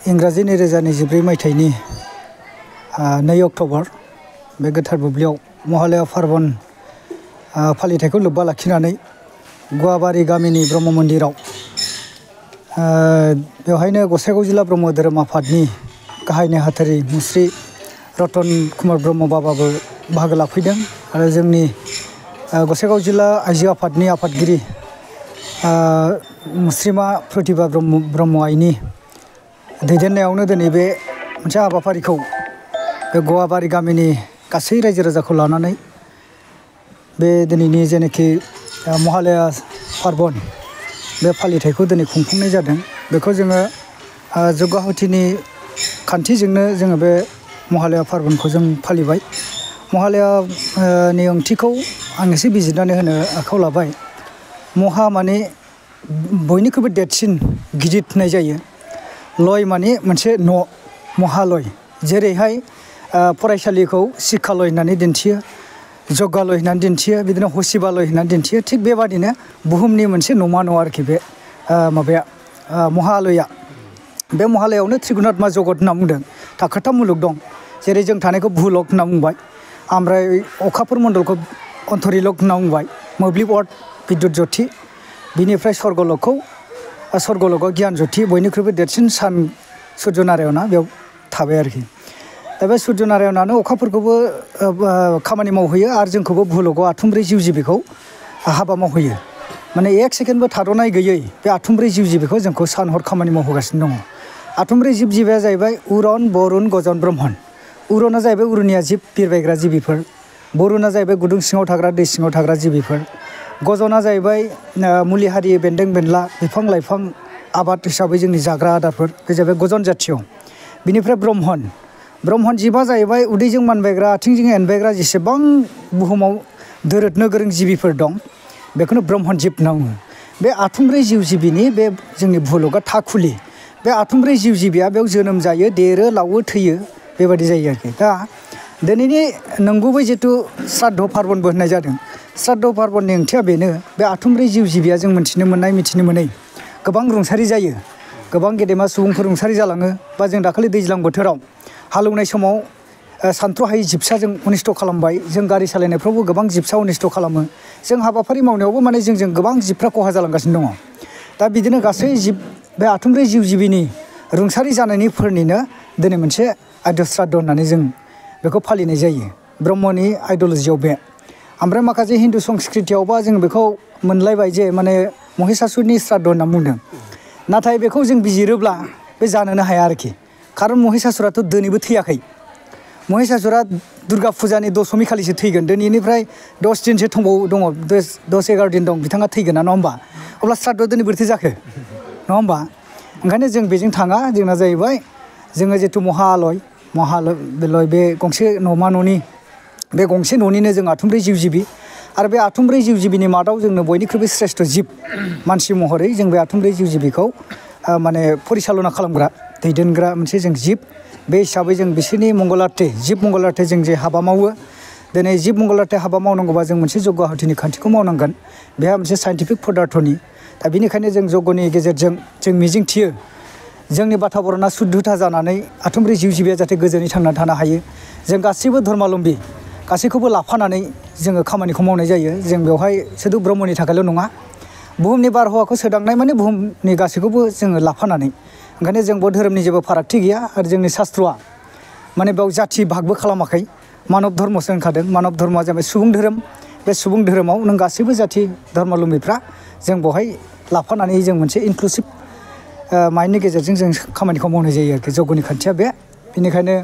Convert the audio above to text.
इंराजि 2024 मायथाइनि 2 अक्ट'बर बे गोथार बुब्लियाव महालया पार्बन फालिथायखौ लोब्बा लाखिनानै गुवाबारि गामिनि ब्रह्म मन्दिराव बेवहायनो गसाइगाव जिल्ला ब्रह्म धोरोम आफादनि गाहाय नेहाथारि मुस्रि रतन कुमार ब्रह्म बाबाबो बाहागो लाफैदों आरो जोंनि गसाइगाव जिल्ला आइजो आफादनि आफादगिरि मुस्रिमा प्रतिभा ब्रह्म आइनि दैदेननायावनो दिनै बे मोनसे हाबाफारिखौ बे गुवाबारि गामिनि गासै रायजो राजाखौ लानानै बे दिनैनि जेनाखि महालया पार्बन बे फालिथायखौ दिनै खुंफुंनाय जादों। बेखौ जोङो जग्याहुतिनि खान्थिजोंनो जोङो बे महालया पार्बनखौ जों फालिबाय। महालयानि ओंथिखौ आं एसे बिजिरनानै होनो आखायाव लाबाय। महा माने बयनिख्रुइबो देरसिन गिदिर होननाय जायो। लय माने मोनसे न' महालय, जेरैहाय फरायसालिखौ शिक्षालय होननानै दिन्थियो, जग्यालय होननानै दिन्थियो, बिदिनो हसिबालय होननानै दिन्थियो। थिग बेबादिनो बुहुमनि मोनसे नमा न' आरोखि बे माबाया महालया। बे महालयावनो त्रिगुणात्मा जगत होनना बुंदों। थाखोथाम मुलुग दं, जेरै जों थानायखौ भुलक होनना बुंबाय, ओमफ्राय अखाफोर मण्डलखौ अन्तरिलक होनना बुंबाय, मोब्लिब अर्थ बिद्युत ज्योति, बिनिफ्राय स्वर्गलकआव गियान ज्योति, बयनिख्रुइबो देरसिन सान सुर्य नारायणआ बेयाव थाबाय आरोखि। दा बे सुर्य नारायणआनो अखाफोरखौबो खामानि मावहोयो आरो जोंखौबो भुलकआव आथुमब्रै जिउ जिबिखौ हाबा मावहोयो। माने एक सेकेन्डबो थाद'नाय गैयै बे आथुमब्रै जिउ जिबिखौ जोंखौ सान हर खामानि मावहोगासिनो दङ। आथुमब्रै जिब जिबिया जाहैबाय उरन, बरुन, गजन, ब्रह्मन। उरना जाहैबाय उरुनिया जिब बिरबायग्रा जिबिफोर, बरुना जाहैबाय गुदुं सिङाव थाग्रा दै सिङाव थाग्रा जिबिफोर, गजना जाहैबाय मुलि हारि बेन्दों बेनला बिफां लाइफां आबाद हिसाबै जोंनि जाग्रा आदारफोर, बे जाहैबाय गजन जाथिय। बिनिफ्राय ब्रह्मन जिबा जाहैबाय उदैजों मानबायग्रा आथिंजों एनबायग्रा जेसेबां बुहुमाव दोरोदनो गोरों जिबिफोर दं बेखौनो ब्रह्मन जिब होनना बुङो। बे आथुमब्रै जिउ जिबिनि बे जोंनि भुलकआ थाखुलि। बे आथुमब्रै जिउ जिबिया बेयाव जोनोम जायो, देरो, लावो, थैयो, बेबायदि जायो आरोखि। दा दिनैनि नंगुबै जिथु श्राद्ध पार्बनबो होननाय जादों। श्राद्ध पार्बननि ओंथिया बेनो, बे आथुमब्रै जिउ जिबिया जों मिथिनो मोननाय मिथिनो मोनै गोबां रुंसारि जायो, गोबां गेदेमा सुबुंफोर रुंसारि जालाङो। बा जों दाखालि दैज्लां बोथोराव हालेवनाय समाव सानथ्र'हायै जिबसाजों अनिष्ट खालामबाय। जों गारि सालायनायफ्रावबो गोबां जिबसा अनिष्ट खालामो। जों हाबाफारि मावनायावबो माने जोंजों गोबां जिबफ्रा खहा जालांगासिनो दङ। दा बिदिनो गासै जिब बे आथुमब्रै जिउ जिबिनि रुंसारि जानायनिफोरनिनो दिनै मोनसे आद्य श्राद्ध होननानै जों बेखौ फालिनाय जायो ब्रह्मनि आइडिय'लजियाव बे। ओमफ्राय माखासे हिन्दु संस्कृतियावबा जों बेखौ मोनलायबाय जे माने महिषासुरनि श्राद्ध होनना बुंदों। नाथाय बेखौ जों बिजिरोब्ला बे जानोनो हाया आरोखि। खारन महिषासुराथ' दिनैबो थैयाखै। महिषासुरा दुर्गा फुजानि दशमी खालिसो थैगोन। दिनैनिफ्राय 10 दिनसो दङ, 10-11 दिन दं, बिथाङा थैगोन ना, नङा होमबा? अब्ला श्राद्ध दिनै बोरैथो जाखो, नङा होमबा? ओंखायनो जों बेजों थाङा। जोंना जाहैबाय जोङो जिथु महालय बे गंसे नमा न'नि बे गंसे न'निनो जों आथुमब्रै जिउ जिबि। आरो बे आथुमब्रै जिउ जिबिनि मादाव जोंनो बयनिख्रुइबो श्रेष्ठ जिब मानसि महरै जों बे आथुमब्रै जिउ जिबिखौ माने परिसालना खालामग्रा दैदेनग्रा मोनसे जों जिब। बे हिसाबै जों बिसोरनि मंगलार्थे जिब मंगलार्थे जों जे हाबा मावो, दिनै जिब मंगलार्थे हाबा मावनांगौबा जों मोनसे जग्याहुतिनि खान्थिखौ मावनांगोन। बेहा मोनसे साइन्टिफिक पदार्थनि। दा बेनिखायनो जों जग्यनि गेजेरजों जों मिजिंथियो जोंनि बाताबरना शुद्धता जानानै आथुमब्रै जिउ जिबिया जाहाथे गोजोनै थांनानै थानो हायो। जों गासैबो धर्मालम्बी गासैखौबो लाफानानै जोङो खामानिखौ मावनाय जायो। जों बेवहाय सुदु ब्रह्मनि थाखायल' नङा, बुहुमनि बारहावाखौ सोदांनाय माने बुहुमनि गासैखौबो जोङो लाफानानै। ओंखायनो जों बौद्ध धोरोमनि जेबो फारागथि गैया। आरो जोंनि शास्त्रआ माने बेयाव जाथि भागबो खालामाखै, मानब धर्मसो होनखादों। मानब धर्मआ जाबाय सुबुं धोरोम। बे सुबुं धोरोमाव नों गासैबो जाथि धर्मालम्बीफ्रा जों बेवहाय लाफानानै जों मोनसे इनक्लुसिभ माइन्दनि गेजेरजों जों खामानिखौ मावनाय जायो आरोखि। जग्यनि खान्थिया बे। बेनिखायनो